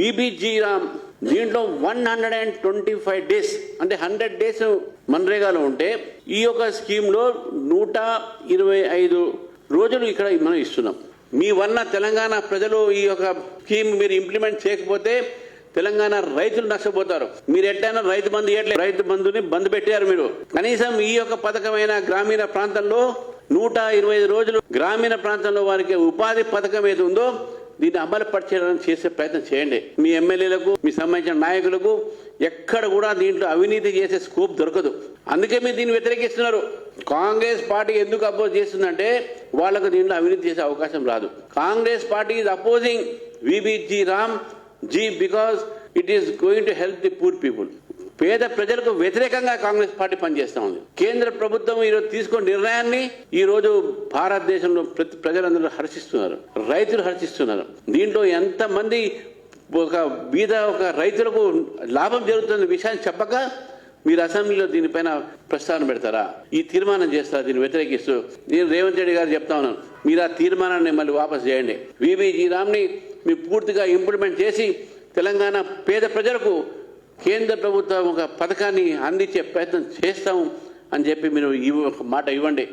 BBG Ram దీంట్లో 125 days అంటే 100 days మన్రేగాలో ఉంటే ఈ యొక్క స్కీమ్లో 125 రోజులు ఇక్కడ మనం ఇస్తున్నాం. మీ వల్ల తెలంగాణ ప్రజలు ఈ యొక్క స్కీమ్ మీరు ఇంప్లిమెంట్ చేయకపోతే తెలంగాణ రైతులు నష్టపోతారు. మీరు ఎట్లయినా రైతు బంధు ఇవ్వట్లేదు, రైతు బంధుని బంద్ పెట్టారు. మీరు కనీసం ఈ యొక్క పథకమైన గ్రామీణ ప్రాంతంలో 125 రోజులు గ్రామీణ ప్రాంతంలో వారికి ఉపాధి పథకం ఏది ఉందో దీన్ని అమలు పరిచేయడానికి చేసే ప్రయత్నం చేయండి. మీ ఎమ్మెల్యేలకు మీ సంబంధించిన నాయకులకు ఎక్కడ కూడా దీంట్లో అవినీతి చేసే స్కోప్ దొరకదు. అందుకే మీరు దీన్ని వ్యతిరేకిస్తున్నారు. కాంగ్రెస్ పార్టీ ఎందుకు అపోజ్ చేస్తుందంటే వాళ్ళకు దీంట్లో అవినీతి చేసే అవకాశం రాదు. Congress party is opposing VBG Ram G because it is going to help the poor people. పేద ప్రజలకు వ్యతిరేకంగా కాంగ్రెస్ పార్టీ పనిచేస్తా ఉంది. కేంద్ర ప్రభుత్వం ఈరోజు తీసుకున్న నిర్ణయాన్ని ఈ రోజు భారతదేశంలో ప్రజలందరూ హర్షిస్తున్నారు, రైతులు హర్షిస్తున్నారు. దీంట్లో ఎంతమంది ఒక రైతులకు లాభం జరుగుతున్న విషయాన్ని చెప్పక మీరు అసెంబ్లీలో దీనిపైన ప్రస్తావన పెడతారా, ఈ తీర్మానం చేస్తారా? దీన్ని వ్యతిరేకిస్తూ నేను రేవంత్ రెడ్డి గారు చెప్తా ఉన్నాను, మీరు ఆ తీర్మానాన్ని మళ్ళీ వాపసు చేయండి. బీబీజీ రామ్ని మీరు పూర్తిగా ఇంప్లిమెంట్ చేసి తెలంగాణ పేద ప్రజలకు కేంద్ర ప్రభుత్వం ఒక పథకాన్ని అందించే ప్రయత్నం చేస్తాం అని చెప్పి మీరు ఒక మాట ఇవ్వండి.